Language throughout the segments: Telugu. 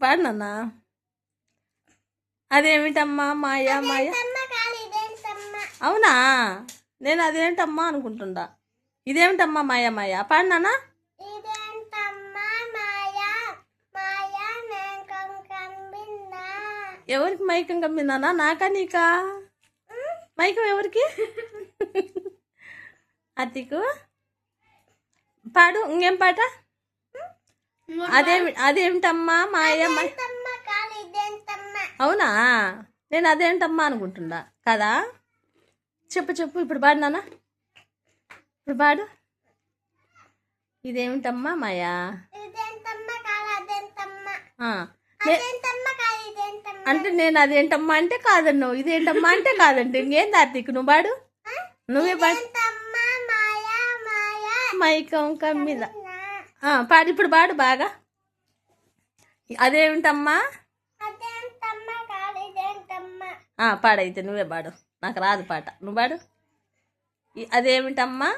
పాడు నాన్న. అదేమిటమ్మా మాయా మాయ. అవునా, నేను అదేంటమ్మా అనుకుంటుండా. ఇదేమిటమ్మా మాయా మాయ. పాడు నాన్న. ఎవరికి మైకం కమ్మిందానా? నాకా నీకా? మైకం ఎవరికి? అతికు. పాడు ఇంకేం పాట. అదేమిటమ్మా మాయ. అవునా, నేను అదేంటమ్మా అనుకుంటుండా కదా. చెప్పు ఇప్పుడు పాడు నాన్న. ఇప్పుడు పాడు. ఇదేమిటమ్మా మాయా. అంటే నేను అదేంటమ్మా అంటే కాదన్నావు, ఇదేంటమ్మా అంటే కాదంటే ఇంకేం కార్తీక్ నువ్వు పాడు. నువ్వే పాడు. మైకం కమ్మిద. పాడు ఇప్పుడు పాడు బాగా. అదేమిటమ్మా. పాడైతే నువ్వే పాడు, నాకు రాదు పాట, నువ్వు పాడు. అదేమిటమ్మా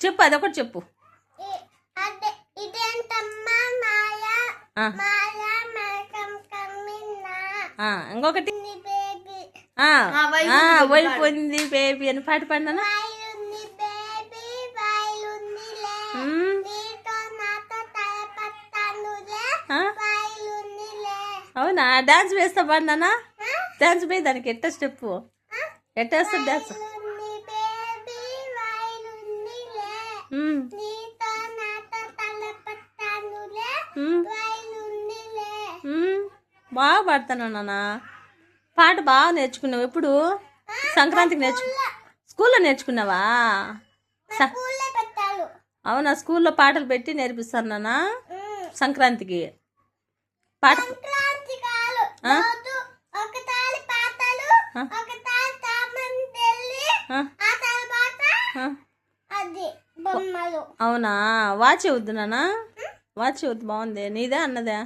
చెప్పు, అదొకటి చెప్పు. ఇంకొకటి వైపుంది బేబీ అని పాట పాడినా. అవునా, డాన్స్ వేస్తా పాడినా. డాన్స్ పోయి దానికి ఎట్ట స్టెప్ ఎట్టేస్తా డాన్స్. బాగా పాడతాను నాన్న. పాట బాగా నేర్చుకున్నావు. ఎప్పుడు? సంక్రాంతికి స్కూల్లో నేర్చుకున్నావా? అవునా, స్కూల్లో పాటలు పెట్టి నేర్పిస్తాను నాన్న సంక్రాంతికి. పాట అవునా, వాచ్ వద్దు నాన్న. వాచ్ వద్దు, బాగుంది. నీదే అన్నదే?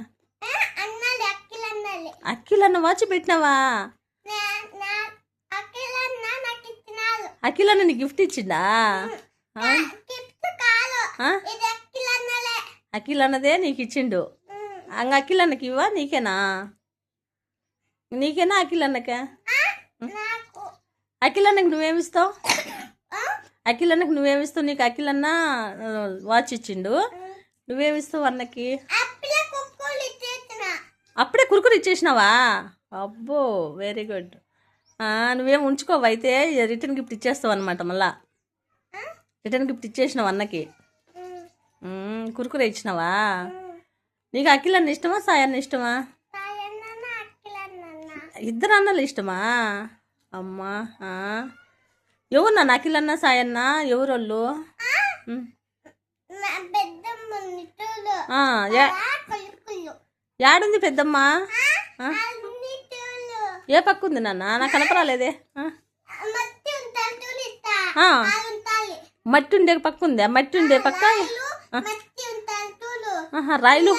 అఖిలన్న వాచ్ పెట్టినావా? అఖిలన్న నీ గిఫ్ట్ ఇచ్చిందా? అఖిలన్నదే నీకు ఇచ్చిండు. అంగ అఖిలన్నకి ఇవ్వా? నీకేనా అఖిలన్నకే? అఖిలన్నకి నువ్వేమిస్తావు? అఖిలన్నకి నువ్వేమిస్తావు? నీకు అఖిలన్న వాచ్ ఇచ్చిండు, నువ్వేమిస్తావు అన్నకి? అప్పుడే కురుకురు ఇచ్చేసినావా? అబ్బో, వెరీ గుడ్. నువ్వేం ఉంచుకోవు అయితే, రిటర్న్ గిఫ్ట్ ఇచ్చేస్తావు అనమాట. మళ్ళా రిటర్న్ గిఫ్ట్ ఇచ్చేసినావు అన్నకి. కురుకురే ఇచ్చినావా? నీకు అఖిలన్న ఇష్టమా సాయన్న ఇష్టమా? ఇద్దరు అన్నలు ఇష్టమా? అమ్మా, ఎవరు నాన్న అఖిలన్న సాయన్న? ఎవరోళ్ళు? యాడుంది పెద్దమ్మ? ఏ పక్క ఉంది నాన్న? నాకు కనపరాలేదే. మట్టి ఉండే పక్క ఉందా? మట్టి ఉండే పక్క రాయిలు.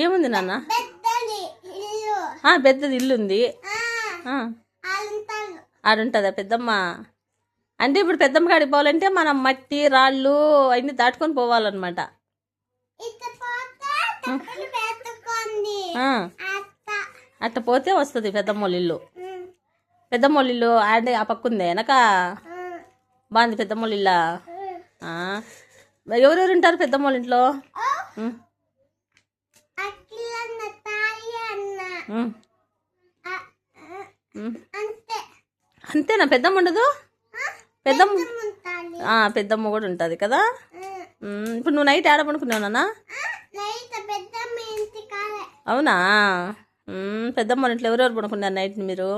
ఏముంది నాన్న? పెద్దది ఇల్లు ఉంది. ఆడుంటుందా పెద్దమ్మ? అంటే ఇప్పుడు పెద్దమ్మ కాడికి పోవాలంటే మనం మట్టి రాళ్ళు అవన్నీ దాటుకొని పోవాలన్నమాట. అట్ట పోతే వస్తుంది పెద్దమ్మోళ్ళ ఇల్లు. పెద్దమ్మోళ్ళ ఇల్లు ఆడే ఆ పక్క ఉంది వెనక. బాగుంది పెద్దమ్మోళ్ళ ఇల్లా. ఎవరెవరు ఉంటారు పెద్దమ్మోళ్ళ ఇంట్లో? అంతేనా? పెద్దమ్మ ఉండదు? పెద్దమ్మ కూడా ఉంటుంది కదా. ఇప్పుడు నువ్వు నైట్ ఆడ పడుకున్నావు నాన్న? అవునా, పెద్దమ్మ ఇంట్లో ఎవరెవరు పడుకున్నారు నైట్ మీరు?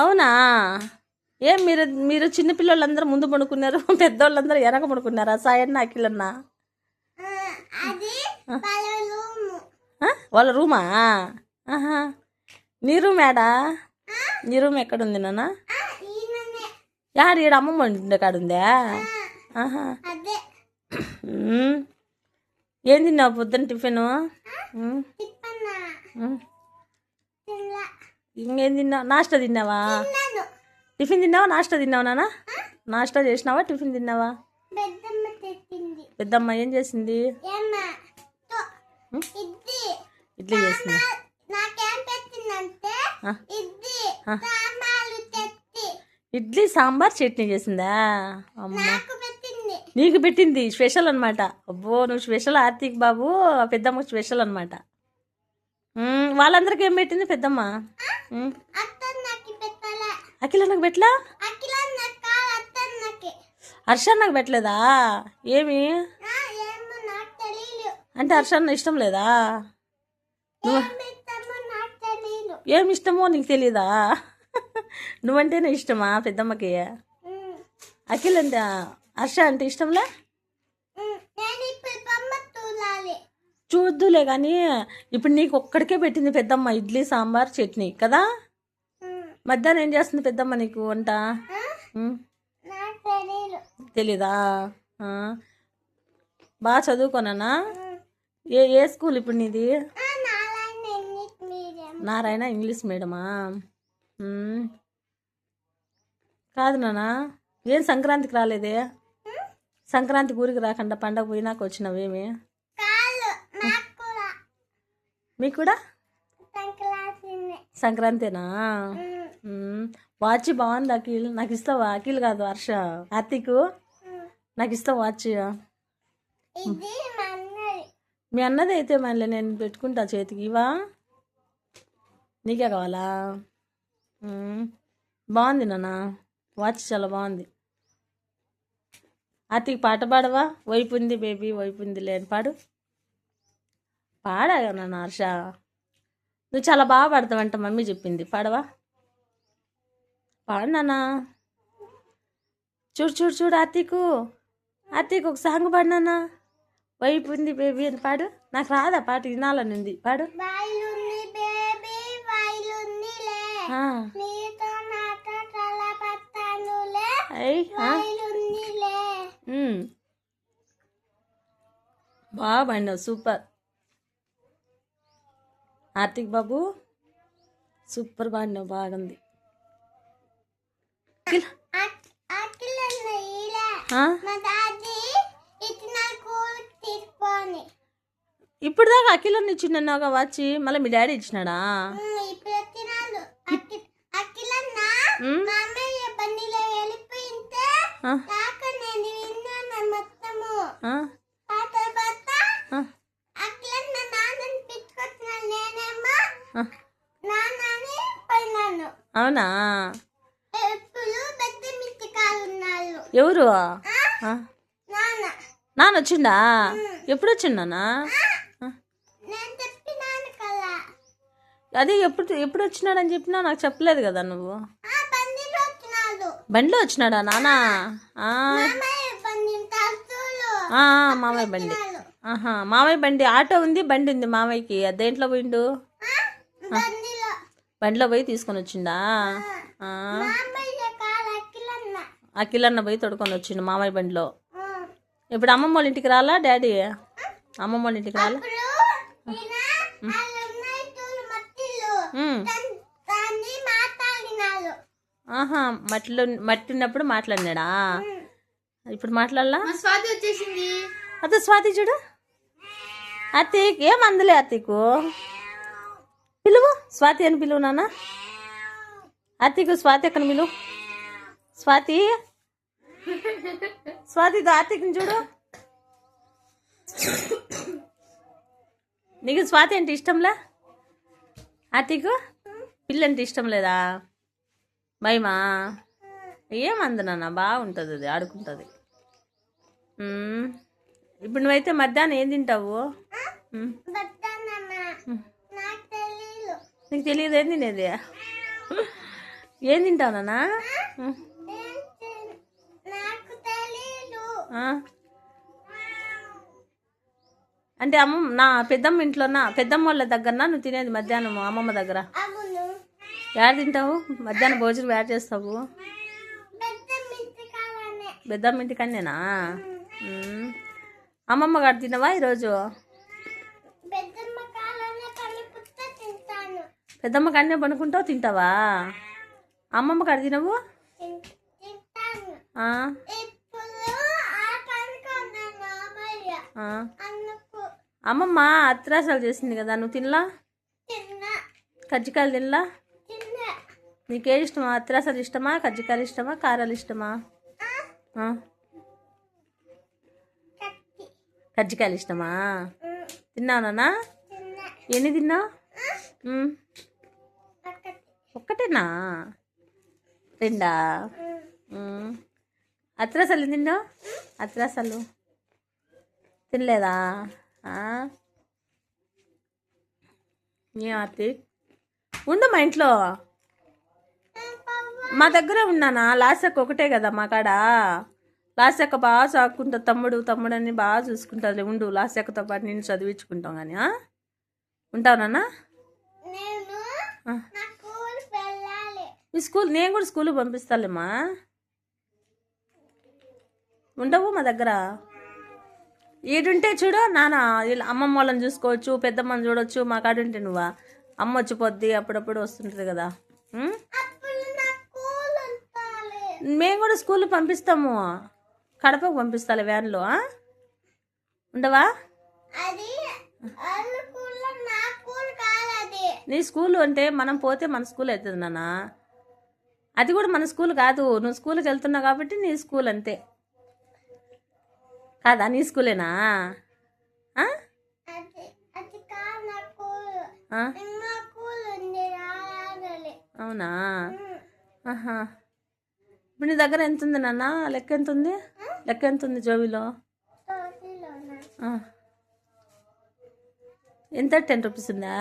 అవునా, ఏం మీరు చిన్నపిల్లలందరూ ముందు పడుకున్నారు, పెద్దోళ్ళందరూ వెనక పడుకున్నారా? సాయన్న అఖిలన్న వాళ్ళ రూమా? నీ రూమ్ ఏడా? నీ రూమ్ ఎక్కడుంది నాన్న? యారు ఈడ అమ్మమ్మ ఇంటి కాడ ఉందా? ఆహా. ఏం తిన్నావు పొద్దున్న టిఫిన్? ఇంకేం తిన్నావు? నాష్టా తిన్నావా? టిఫిన్ తిన్నావా నాష్టా తిన్నావా నాన్న? నాష్టా చేసినావా టిఫిన్ తిన్నావా? పెద్దమ్మ ఏం చేసింది? ఇడ్లీ చేసింది. ఇడ్లీ సాంబార్ చట్నీ చేసిందా? అమ్మ నీకు పెట్టింది స్పెషల్ అనమాట. అబ్బో నువ్వు స్పెషల్. ఆర్తిక్ బాబు పెద్దమ్మకు స్పెషల్ అనమాట. వాళ్ళందరికీ ఏం పెట్టింది పెద్దమ్మ? అఖిల నాకు పెట్టలా? హర్షాన్ నాకు పెట్టలేదా? ఏమి అంటే హర్షాన్న ఇష్టం లేదా? ఏమి ఇష్టమో నీకు తెలీదా? నువ్వంటేనే ఇష్టమా పెద్దమ్మకి? అఖిల్ అంటే హర్ష అంటే ఇష్టంలే? చూద్దులే కానీ ఇప్పుడు నీకు ఒక్కడికే పెట్టింది పెద్దమ్మ ఇడ్లీ సాంబార్ చట్నీ కదా. మధ్యాహ్నం ఏం చేస్తుంది పెద్దమ్మ నీకు వంట? తెలీదా? బాగా చదువుకోనా? ఏ స్కూల్ ఇప్పుడు నీది? నారాయణ ఇంగ్లీష్ మీడియమా? కాదు నాన్న, ఏం సంక్రాంతికి రాలేదే? సంక్రాంతికి ఊరికి రాకుండా పండగ పోయినాక వచ్చినావేమి? మీకు కూడా సంక్రాంతేనా? వాచ్ బాగుంది అఖిల్. నాకు ఇస్తావా? అఖిల్ కాదు హర్ష, ఆర్తిక్ నాకు ఇస్తావు వాచ్? మీ అన్నది అయితే మళ్ళీ నేను పెట్టుకుంటా చేతికి. ఇవా నీకే కావాలా? బాగుంది నాన్న వాచ్, చాలా బాగుంది. ఆర్తిక్ పాట పాడవా? వైపు ఉంది బేబీ వైపు ఉంది లేని పాడు. పాడాగా నాన్న హర్ష, నువ్వు చాలా బాగా పాడతావంట మమ్మీ చెప్పింది. పాడవా? పాడు నాన్న. చూడు చూడు చూడు ఆర్తిక్ ఒక సాంగ్ పాడు నాన్న. వైపు ఉంది బేబీ అని పాడు. నాకు రాదా పాట, వినాలని ఉంది. పాడు. బాగా పాడినావు, సూపర్. ఆర్తిక్ బాబు సూపర్ పాడినావు, బాగుంది. ఇప్పుడు దాకా అఖిలని ఇచ్చిండన్నావుగా వాచి, మళ్ళీ మీ డాడీ ఇచ్చినాడా? అవునా? ఎవరు? నాన్న వచ్చిండా? ఎప్పుడు వచ్చిండా? అదే ఎప్పుడు వచ్చినాడని చెప్పినా నాకు చెప్పలేదు కదా నువ్వు. బండిలో వచ్చినాడా నాన్న? మామయ్య బండి. ఆహా, మామయ్య బండి. ఆటో ఉంది, బండి ఉంది మామయ్యకి. దేంట్లో పోయిండు? బండిలో పోయి తీసుకొని వచ్చిండా? అఖిలన్న పోయి తొడుకొని వచ్చిండు మామయ్య బండిలో. ఇప్పుడు అమ్మమ్మ వాళ్ళ ఇంటికి రాలా డాడీ? అమ్మమ్మ వాళ్ళ ఇంటికి రాలా? ఆహా, మట్టి ఉన్నప్పుడు మాట్లాడినాడా? ఇప్పుడు మాట్లాడలా? స్వాతి వచ్చేసింది. అదే స్వాతి చూడు. అత్తిక్ ఏం అందులే అత్తికు పిలువు. స్వాతి అని పిలువు నాన్న. అత్తికు స్వాతి ఎక్కడ పిలువు. స్వాతి ఆర్తిక్ని చూడు. నీకు స్వాతి అంటే ఇష్టంలే? ఆర్తిక్ పిల్లంటే ఇష్టం లేదా? భయమా? ఏమంది నాన్న, బాగుంటుంది, అది ఆడుకుంటుంది. ఇప్పుడు నువ్వైతే మధ్యాహ్నం ఏం తింటావు? నీకు తెలియదు ఏం తినేది? ఏం తింటావు నాన్న? అంటే నా పెద్దమ్మ ఇంట్లోనా, పెద్దమ్మ వాళ్ళ దగ్గరనా నువ్వు తినేది మధ్యాహ్నం? అమ్మమ్మ దగ్గర. యాడ తింటావు మధ్యాహ్నం భోజనం? యాడ్ చేస్తావు? పెద్దమ్మ ఇంటికన్నేనా? అమ్మమ్మ గారు తినవా ఈరోజు? పెద్దమ్మ కన్నే పనుకుంటావు, తింటావా? అమ్మమ్మ కాడ తినవు? అమ్మమ్మ అత్రాసాలు చేసింది కదా, నువ్వు తినలా? కజ్జికాయలు తినలా? నీకేది ఇష్టమా? అత్రాసాలు ఇష్టమా, కజ్జికాయలు ఇష్టమా, కారాలు ఇష్టమా? కజ్జికాయలు ఇష్టమా? తిన్నావు నాన్న? ఎన్ని తిన్నావు? ఒక్కటేనా? రెండా? అత్రాసాలు తిన్నావు? అత్రాసాలు తినలేదా? ఏ ఆర్తి ఉండు మా ఇంట్లో. మా దగ్గరే ఉన్నానా? లాస్యక్క ఒకటే కదా మా కాడ. లాస్యక్క బాగా సాక్కుంటా, తమ్ముడు అని బాగా చూసుకుంటుంది. ఉండు, లాస్యక్కతో పాటు నేను చదివించుకుంటాం కానీ. ఉంటావు నాన్న? మీ స్కూల్ నేను కూడా స్కూల్కి పంపిస్తాలేమ్మా. ఉండవు మా దగ్గర. ఈడుంటే చూడు నాన్న, అమ్మమ్మ వాళ్ళని చూసుకోవచ్చు, పెద్దమ్మని చూడవచ్చు. మా కాడ ఉంటే నువ్వా? అమ్మ వచ్చిపోద్ది, అప్పుడప్పుడు వస్తుంటుంది కదా. మేము కూడా స్కూల్కి పంపిస్తాము. కడపకు పంపిస్తాలే వ్యాన్లో. ఉండవా? నీ స్కూల్ అంటే మనం పోతే మన స్కూల్ అవుతుంది నాన్న. అది కూడా మన స్కూల్ కాదు. నువ్వు స్కూల్కి వెళ్తున్నావు కాబట్టి నీ స్కూల్ అంతే కాదా? నీ స్కూలేనా? అవునా? ఇప్పుడు నీ దగ్గర ఎంత ఉంది నాన్న? లెక్క ఎంత ఉంది? లెక్క ఎంత ఉంది జోబీలో? ఎంత? 10 రూపీస్ ఉందా?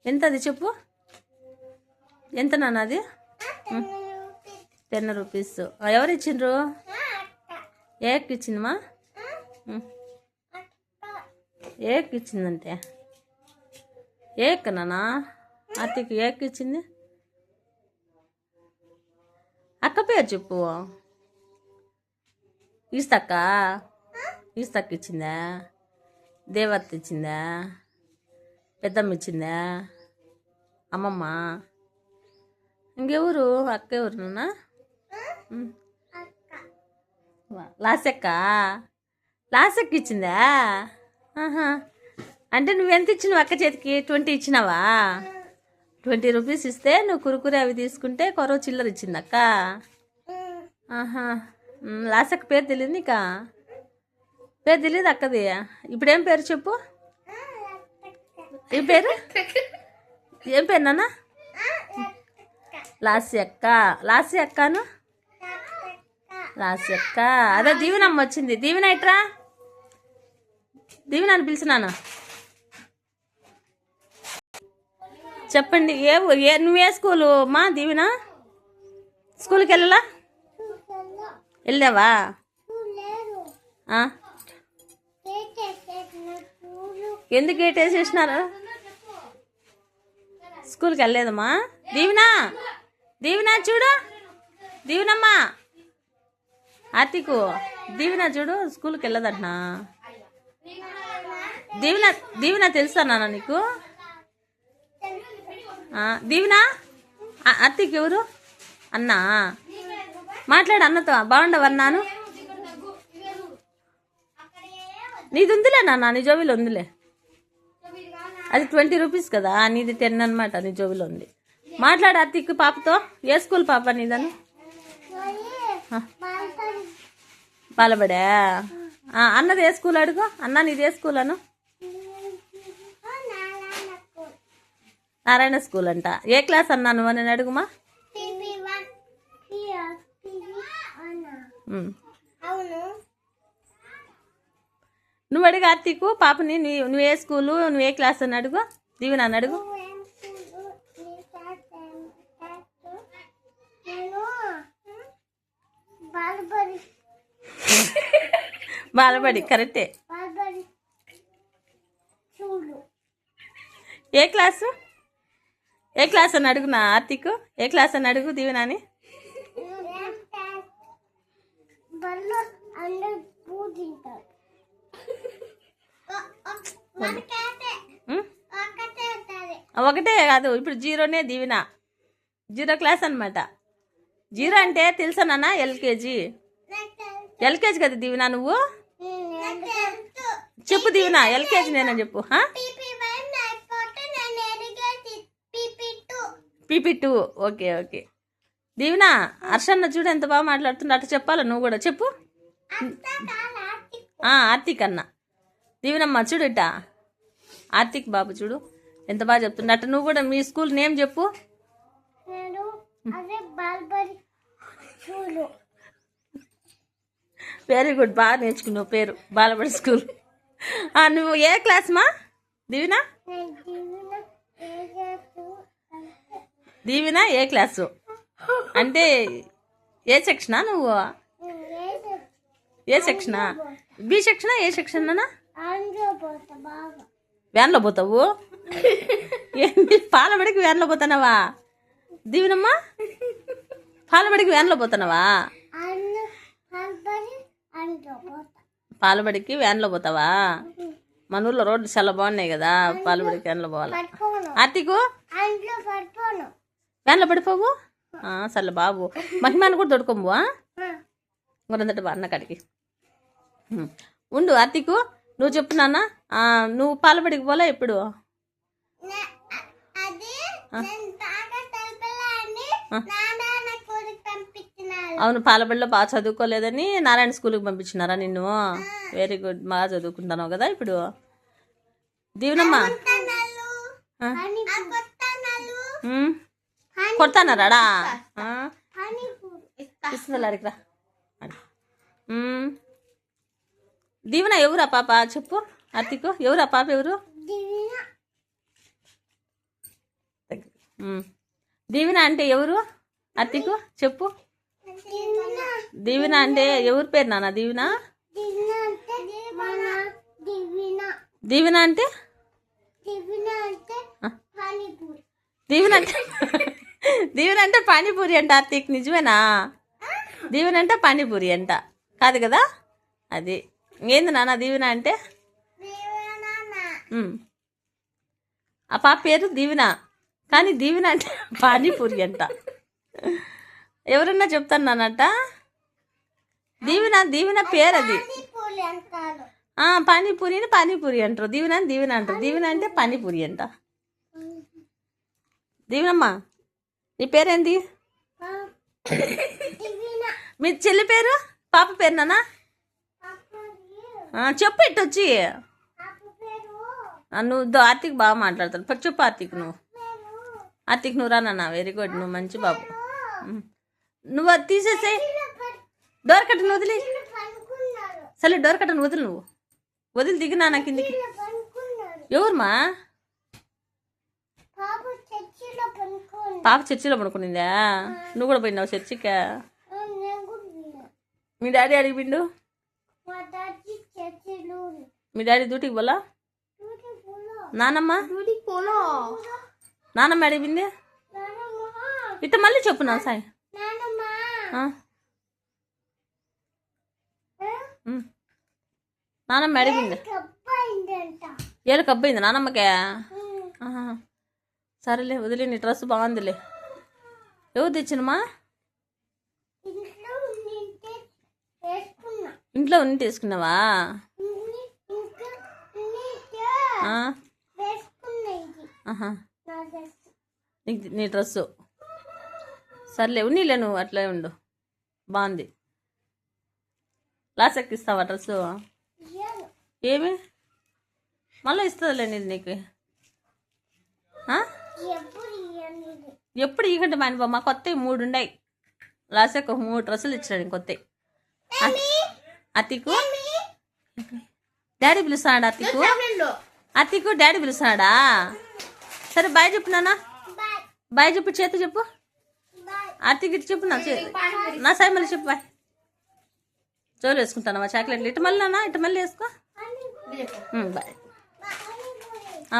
ఎంత అది చెప్పు? ఎంత నాన్న అది? 10 రూపీస్. ఎవరు ఇచ్చిండ్రు? ఏక్ ఇచ్చిందమ్మా? ఏక్ ఇచ్చిందంటే ఏక్ నానా? అత్తకి ఏక్ ఇచ్చింది. అక్క పేరు చెప్పు. ఈస్తక్క ఇచ్చిందా? దేవత్త ఇచ్చిందా? పెద్దమ్మ ఇచ్చిందా? అమ్మమ్మ? ఇంకెవరు? అక్క ఎవరు నాన్న? లాస్యక్క ఇచ్చిందా? అంటే నువ్వెంత ఇచ్చినావు అక్క చేతికి? 20 ఇచ్చినావా? 20 రూపీస్ ఇస్తే నువ్వు కురుకురే అవి తీసుకుంటే కొరవ చిల్లర ఇచ్చింది అక్క. లాస్యక్క పేరు తెలియదు నీకా? పేరు తెలియదు అక్కది. ఇప్పుడేం పేరు చెప్పు? ఏం పేరు? ఏం పేరు నాన్న? లాస్యక్కను లాస్యక్క. అదే దీవెనమ్మ వచ్చింది. దీవెన ఇట్రా. దీవెన అని పిలిచినాను. చెప్పండి. నువ్వే స్కూలు మా దీవెన? స్కూల్కి వెళ్ళలా? వెళ్ళావా? ఎందుకు గేట్ వేసేసినారు? స్కూల్కి వెళ్ళలేదమ్మా? దీవెన చూడు. దీవెనమ్మా ఆర్తికు దీవెన చూడు స్కూల్కి వెళ్ళదంటున్నా. దీవెన తెలుసా నాన్న నీకు? దీవెన అత్తికి ఎవరు? అన్నా? మాట్లాడు అన్నతో. బాగుండవన్నాను. నీది ఉందిలే నాన్న, నీ జోబీలో ఉందిలే. అది 20 రూపీస్ కదా, నీది 10 అనమాట. నీ జోబీలో ఉంది. మాట్లాడు అత్తికి పాపతో. ఏ స్కూల్ పాప నీదని? బాలబడే. అన్నది ఏ స్కూల్ అడుగు. అన్న నీది ఏ స్కూల్ అను? నారాయణ స్కూల్ అంట. ఏ క్లాస్ అన్నా నువ్వు అని అడుగుమా. నువ్వు అడుగు అత్తికు పాపని. నువ్వు ఏ స్కూలు, నువ్వు ఏ క్లాస్ అని అడుగు. దీవెన అని అడుగు. బాలబడి కరెక్టే. ఏ క్లాసు అని అడుగునా ఆర్తికు? ఏ క్లాస్ అని అడుగు దీవెనని. ఒకటే కాదు, ఇప్పుడు జీరోనే దీవెన. 0 క్లాస్ అనమాట. 0 అంటే తెలుసా నాన్న? ఎల్కేజీ కదా దీవెన. నువ్వు చెప్పు దీవెన, ఎల్కేజీ నేనని చెప్పు. PP2. ఓకే ఓకే దీవెన. హర్షన్న చూడు ఎంత బాగా మాట్లాడుతుండ. అట్లా చెప్పాలా నువ్వు కూడా చెప్పు. ఆర్తిక్ అన్న. దీవెనమ్మ చూడు ఇట్టా. ఆర్తిక్ బాబు చూడు ఎంత బాగా చెప్తుండ. అట్ట నువ్వు కూడా మీ స్కూల్ నేమ్ చెప్పు. వెరీ గుడ్, బాగా నేర్చుకున్నావు పేరు. బాలబడి స్కూల్. నువ్వు ఏ క్లాస్ మా దీవెన? దీవెన ఏ క్లాసు అంటే ఏ సెక్షనా నువ్వు? ఏ సెక్షనా? బి సెక్షనా? ఏ సెక్షన్ అన్నా? వ్యాన్లో పోతావు? ఏంటి పాలబడికి వ్యాన్లో పోతున్నావా దీవెనమ్మా? పాలబడికి వ్యాన్లో పోతున్నావా? పాలబడికి వ్యాన్లో పోతావా? మన ఊర్లో రోడ్లు చాలా బాగున్నాయి కదా, పాలబడికి వ్యాన్లో పోవాలి. ఆర్తికు వ్యాన్లో పడిపోవు. సర్లే బాబు. మహిమాను కూడా తొడుకోము ఇంకొందట అన్న కాడికి ఉండు. ఆర్తికు నువ్వు చెప్పు నాన్న. నువ్వు పాలబడికి పోలే ఎప్పుడు? అవును, పాలబడిలో బాగా చదువుకోలేదని నారాయణ స్కూల్కి పంపించినారా నిన్ను? వెరీ గుడ్, బాగా చదువుకుంటున్నావు కదా ఇప్పుడు. దీవెనమ్మా కొడతానారాడా? ఇస్తుందిరా. దీవెన ఎవరా పాప చెప్పు. ఆర్తికు ఎవరా పాప? ఎవరు దీవెన అంటే ఎవరు? ఆర్తికు చెప్పు. దీవెన అంటే ఎవరి పేరు నాన్న? దీవెన దీవెన అంటే దీవెన అంటే పానీపూరి అంట. ఆర్తిక్ నిజమేనా? దీవెన అంటే పానీపూరి అంట కాదు కదా? అది ఏంది నాన్న దీవెన అంటే? ఆ పాప పేరు దీవెన, కానీ దీవెన అంటే పానీపూరి అంట. ఎవరన్నా చెప్తాను నాన్నట. దీవెన పేరు అది. పానీపూరిని పానీపూరి అంటారు. దీవెన అంటారు. దీవెన అంటే పానీపూరి అంట. దీవెనమ్మా నీ పేరేంది? మీ చెల్లి పేరు? పాప పేరు నాన్న చెప్పు. ఇటు వచ్చి నువ్వు ఆర్తిక్ బాగా మాట్లాడతాడు. చెప్పు ఆర్తిక్ నువ్వు. ఆర్తిక్ నువ్వు రా నాన్న. వెరీ గుడ్, నువ్వు మంచి బాబు. నువ్వు అది తీసేసే. డోర్ కట్టను వదిలి. సరే డోర్ కట్టను వదిలి. నువ్వు వదిలి దిగినా నా కిందికి. ఎవరుమా? పాప చర్చిలో పడుకునిందా? నువ్వు కూడా పోయినావు చర్చికా? మీ డాడీ అడిగి పిండు. మీ డాడీ డ్యూటీకి పోలా? నానమ్మ అడిగింది. ఇట్ట మళ్ళీ చెప్పు నా సాయి. నానమ్మ అడిగింది. ఏళ్ళకి అబ్బాయింది నానమ్మకే? సరేలే వదిలే. నీ డ్రెస్ బాగుందిలే. ఎవరు తెచ్చినమ్మా? ఇంట్లో ఉన్ని తీసుకున్నావా? నీ డ్రెస్సు సర్లే ఉన్నీలే. నువ్వు అట్లే ఉండు, బాగుంది. లాస్ట్ ఎక్కిస్తావా డ్రెస్సు? ఏమి మళ్ళీ ఇస్తుందిలే నీకు. ఎప్పుడు ఈకంటే మా కొత్తవి 3 ఉన్నాయి. లాస్ట్ ఒక 3 డ్రెస్సులు ఇచ్చినాడు కొత్తవి. అతికు డాడీ పిలుస్తున్నాడా? అతికు డాడీ పిలుస్తున్నాడా? సరే బాయ్ చెప్పు నాన్న. బాయ్ చెప్పు. చేతి చెప్పు. అతికి చెప్పు. నా సాయి మళ్ళీ చెప్పు. బాయ్. జోలు వేసుకుంటానమ్మా చాక్లెట్లు. ఇటు మళ్ళీ నాన్న, ఇటు మళ్ళీ వేసుకో. బాయ్.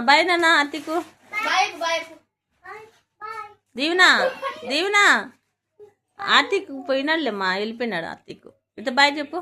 బాయ్ నాన్న. అతికు దీవెన ఆర్తిక్ పోయినాడులేమ్మా, వెళ్ళిపోయినాడు ఆర్తిక్. ఇత బాయ్ చెప్పు